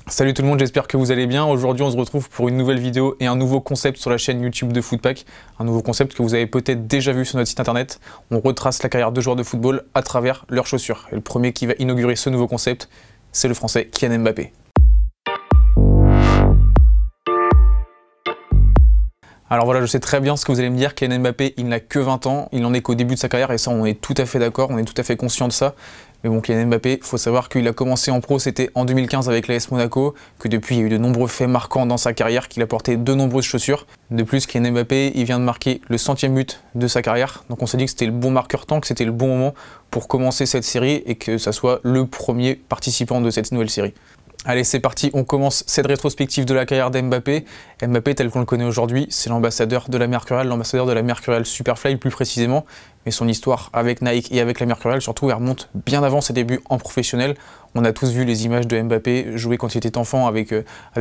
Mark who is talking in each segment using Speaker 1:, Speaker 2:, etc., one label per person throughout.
Speaker 1: Salut tout le monde, j'espère que vous allez bien. Aujourd'hui on se retrouve pour une nouvelle vidéo et un nouveau concept sur la chaîne YouTube de Footpack. Un nouveau concept que vous avez peut-être déjà vu sur notre site internet. On retrace la carrière de joueurs de football à travers leurs chaussures. Et le premier qui va inaugurer ce nouveau concept, c'est le français Kylian Mbappé. Alors voilà, je sais très bien ce que vous allez me dire, Kylian Mbappé, il n'a que 20 ans, il n'en est qu'au début de sa carrière et ça on est tout à fait d'accord, on est tout à fait conscient de ça. Mais bon, Kylian Mbappé, il faut savoir qu'il a commencé en pro, c'était en 2015 avec l'AS Monaco, que depuis il y a eu de nombreux faits marquants dans sa carrière, qu'il a porté de nombreuses chaussures. De plus, Kylian Mbappé, il vient de marquer le 100e but de sa carrière, donc on s'est dit que c'était le bon marqueur temps, que c'était le bon moment pour commencer cette série et que ça soit le premier participant de cette nouvelle série. Allez, c'est parti, on commence cette rétrospective de la carrière d'Mbappé. Mbappé, tel qu'on le connaît aujourd'hui, c'est l'ambassadeur de la Mercurial Superfly plus précisément. Mais son histoire avec Nike et avec la Mercurial, surtout, elle remonte bien avant ses débuts en professionnel. On a tous vu les images de Mbappé jouer quand il était enfant avec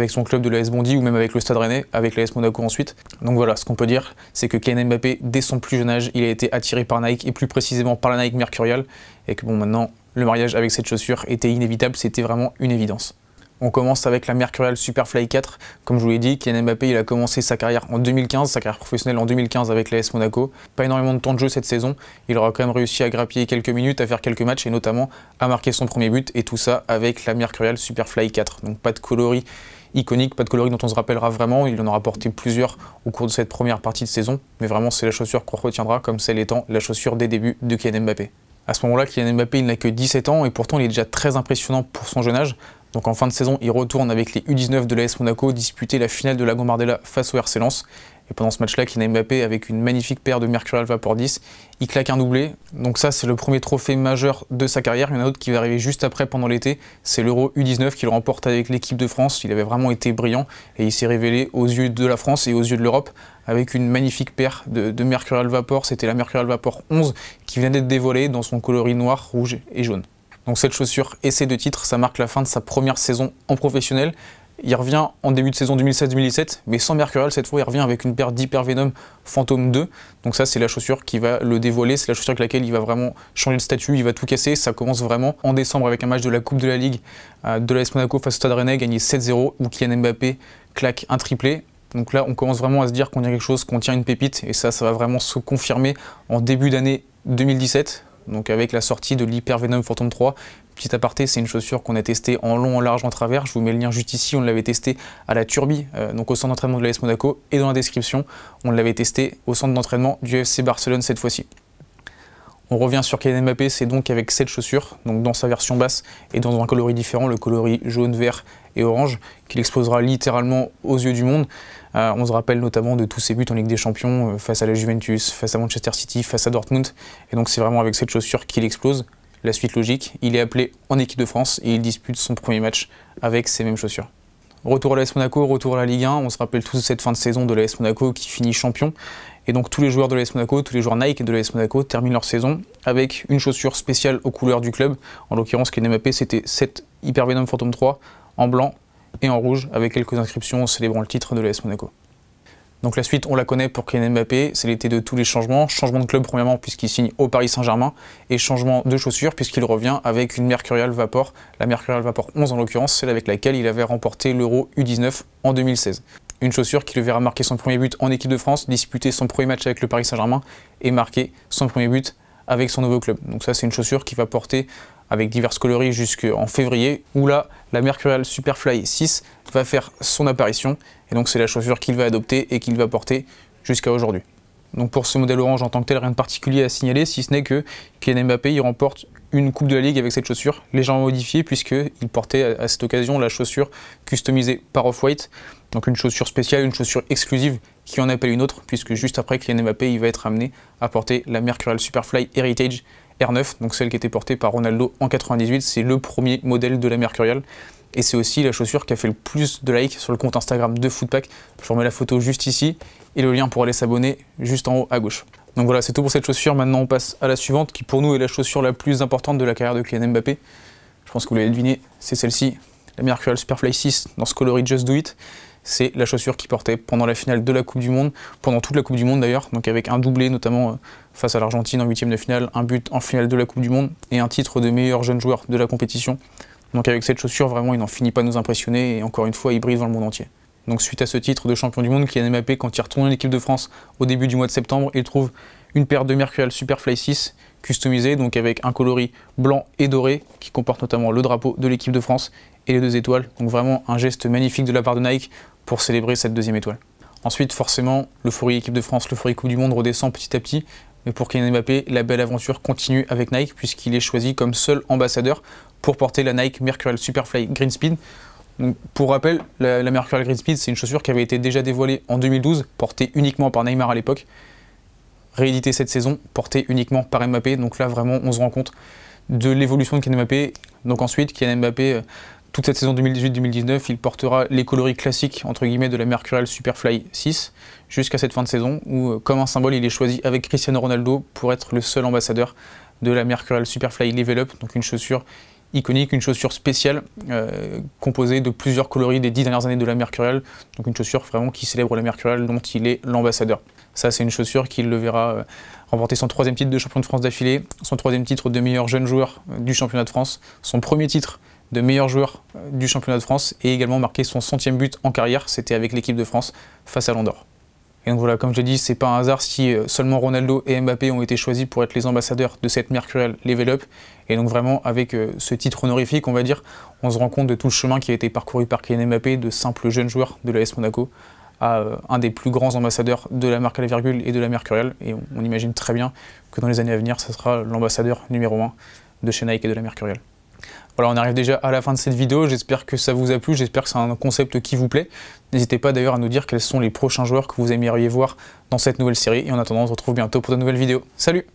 Speaker 1: son club de l'AS Bondy ou même avec le Stade Rennais, avec l'AS Monaco ensuite. Donc voilà, ce qu'on peut dire, c'est que Kylian Mbappé, dès son plus jeune âge, il a été attiré par Nike et plus précisément par la Nike Mercurial. Et que bon, maintenant, le mariage avec cette chaussure était inévitable, c'était vraiment une évidence. On commence avec la Mercurial Superfly 4. Comme je vous l'ai dit, Kylian Mbappé il a commencé sa carrière en 2015, sa carrière professionnelle en 2015 avec l'AS Monaco. Pas énormément de temps de jeu cette saison, il aura quand même réussi à grappiller quelques minutes, à faire quelques matchs et notamment à marquer son premier but et tout ça avec la Mercurial Superfly 4. Donc pas de coloris iconique, pas de coloris dont on se rappellera vraiment, il en aura porté plusieurs au cours de cette première partie de saison, mais vraiment c'est la chaussure qu'on retiendra comme celle étant la chaussure des débuts de Kylian Mbappé. À ce moment-là, Kylian Mbappé il n'a que 17 ans et pourtant il est déjà très impressionnant pour son jeune âge. Donc en fin de saison, il retourne avec les U19 de l'AS Monaco disputer la finale de la Gambardella face au RC Lens. Et pendant ce match-là, Kylian Mbappé, avec une magnifique paire de Mercurial Vapor 10, il claque un doublé. Donc ça, c'est le premier trophée majeur de sa carrière. Il y en a un autre qui va arriver juste après, pendant l'été. C'est l'Euro U19 qu'il remporte avec l'équipe de France. Il avait vraiment été brillant et il s'est révélé aux yeux de la France et aux yeux de l'Europe avec une magnifique paire de Mercurial Vapor. C'était la Mercurial Vapor 11 qui vient d'être dévoilée dans son coloris noir, rouge et jaune. Donc cette chaussure et ces deux titres, ça marque la fin de sa première saison en professionnel. Il revient en début de saison 2016-2017, mais sans Mercurial cette fois, il revient avec une paire d'Hypervenom Phantom 2. Donc ça, c'est la chaussure qui va le dévoiler, c'est la chaussure avec laquelle il va vraiment changer de statut, il va tout casser. Ça commence vraiment en décembre avec un match de la Coupe de la Ligue de l'AS Monaco face au Stade Rennais, gagné 7-0, où Kylian Mbappé claque un triplé. Donc là, on commence vraiment à se dire qu'on a quelque chose, qu'on tient une pépite, et ça va vraiment se confirmer en début d'année 2017. Donc avec la sortie de l'Hypervenom Phantom 3. Petit aparté, c'est une chaussure qu'on a testée en long, en large, en travers. Je vous mets le lien juste ici, on l'avait testé à la Turbie, donc au centre d'entraînement de l'AS Monaco, et dans la description, on l'avait testé au centre d'entraînement du FC Barcelone cette fois-ci. On revient sur Kylian Mbappé, c'est donc avec cette chaussure, donc dans sa version basse et dans un coloris différent, le coloris jaune, vert et orange, qu'il exposera littéralement aux yeux du monde. On se rappelle notamment de tous ses buts en Ligue des Champions, face à la Juventus, face à Manchester City, face à Dortmund. Et donc c'est vraiment avec cette chaussure qu'il explose. La suite logique, il est appelé en équipe de France et il dispute son premier match avec ces mêmes chaussures. Retour à l'AS Monaco, retour à la Ligue 1, on se rappelle tous de cette fin de saison de l'AS Monaco qui finit champion. Et donc tous les joueurs de l'AS Monaco, tous les joueurs Nike de l'AS Monaco terminent leur saison avec une chaussure spéciale aux couleurs du club. En l'occurrence, Kylian Mbappé, c'était cette Hypervenom Phantom 3 en blanc et en rouge avec quelques inscriptions célébrant le titre de l'AS Monaco. Donc la suite, on la connaît pour Kylian Mbappé, c'est l'été de tous les changements. Changement de club premièrement puisqu'il signe au Paris Saint-Germain et changement de chaussures puisqu'il revient avec une Mercurial Vapor, la Mercurial Vapor 11 en l'occurrence, celle avec laquelle il avait remporté l'Euro U19 en 2016. Une chaussure qui le verra marquer son premier but en équipe de France, disputer son premier match avec le Paris Saint-Germain et marquer son premier but avec son nouveau club. Donc ça, c'est une chaussure qui va porter avec diverses coloris jusqu'en février, où là, la Mercurial Superfly 6 va faire son apparition, et donc c'est la chaussure qu'il va adopter et qu'il va porter jusqu'à aujourd'hui. Donc pour ce modèle orange en tant que tel, rien de particulier à signaler, si ce n'est que Kylian Mbappé il remporte une Coupe de la Ligue avec cette chaussure, légèrement modifiée, puisqu'il portait à cette occasion la chaussure customisée par Off-White, donc une chaussure spéciale, une chaussure exclusive qui en appelle une autre, puisque juste après, Kylian Mbappé il va être amené à porter la Mercurial Superfly Heritage R9, donc celle qui était portée par Ronaldo en 98, c'est le premier modèle de la Mercurial. Et c'est aussi la chaussure qui a fait le plus de likes sur le compte Instagram de Footpack. Je vous remets la photo juste ici et le lien pour aller s'abonner juste en haut à gauche. Donc voilà, c'est tout pour cette chaussure. Maintenant, on passe à la suivante qui pour nous est la chaussure la plus importante de la carrière de Kylian Mbappé. Je pense que vous l'avez deviné, c'est celle-ci, la Mercurial Superfly 6 dans ce coloris Just Do It. C'est la chaussure qu'il portait pendant la finale de la Coupe du Monde, pendant toute la Coupe du Monde d'ailleurs, donc avec un doublé notamment face à l'Argentine en 8e de finale, un but en finale de la Coupe du Monde et un titre de meilleur jeune joueur de la compétition. Donc avec cette chaussure, vraiment, il n'en finit pas de nous impressionner et encore une fois, il brille dans le monde entier. Donc suite à ce titre de champion du monde, Kylian Mbappé, quand il retourne en équipe de France au début du mois de septembre, il trouve une paire de Mercurial Superfly 6 customisée, donc avec un coloris blanc et doré qui comporte notamment le drapeau de l'équipe de France et les 2 étoiles. Donc vraiment un geste magnifique de la part de Nike pour célébrer cette 2e étoile. Ensuite, forcément, l'euphorie équipe de France, l'euphorie Coupe du Monde redescend petit à petit. Mais pour Kylian Mbappé, la belle aventure continue avec Nike puisqu'il est choisi comme seul ambassadeur pour porter la Nike Mercurial Superfly Green Speed. Donc, pour rappel, la Mercurial Green Speed, c'est une chaussure qui avait été déjà dévoilée en 2012, portée uniquement par Neymar à l'époque. Rééditée cette saison, portée uniquement par Mbappé. Donc là, vraiment, on se rend compte de l'évolution de Kylian Mbappé. Donc ensuite, Kylian Mbappé, toute cette saison 2018-2019, il portera les coloris classiques, entre guillemets, de la Mercurial Superfly 6, jusqu'à cette fin de saison, où, comme un symbole, il est choisi avec Cristiano Ronaldo pour être le seul ambassadeur de la Mercurial Superfly Level Up, donc une chaussure iconique, une chaussure spéciale composée de plusieurs coloris des 10 dernières années de la Mercurial, donc une chaussure vraiment qui célèbre la Mercurial dont il est l'ambassadeur. Ça, c'est une chaussure qui le verra remporter son 3e titre de champion de France d'affilée, son 3e titre de meilleur jeune joueur du championnat de France, son 1er titre de meilleur joueur du championnat de France et également marqué son 100e but en carrière, c'était avec l'équipe de France face à l'Andorre. Et donc voilà, comme je l'ai dit, c'est pas un hasard si seulement Ronaldo et Mbappé ont été choisis pour être les ambassadeurs de cette Mercurial Level Up. Et donc vraiment, avec ce titre honorifique, on va dire, on se rend compte de tout le chemin qui a été parcouru par Kylian Mbappé, de simple jeune joueur de l'AS Monaco, à un des plus grands ambassadeurs de la marque à la virgule et de la Mercurial. Et on imagine très bien que dans les années à venir, ça sera l'ambassadeur numéro 1 de chez Nike et de la Mercurial. Voilà, on arrive déjà à la fin de cette vidéo, j'espère que ça vous a plu, j'espère que c'est un concept qui vous plaît. N'hésitez pas d'ailleurs à nous dire quels sont les prochains joueurs que vous aimeriez voir dans cette nouvelle série. Et en attendant, on se retrouve bientôt pour de nouvelles vidéos. Salut!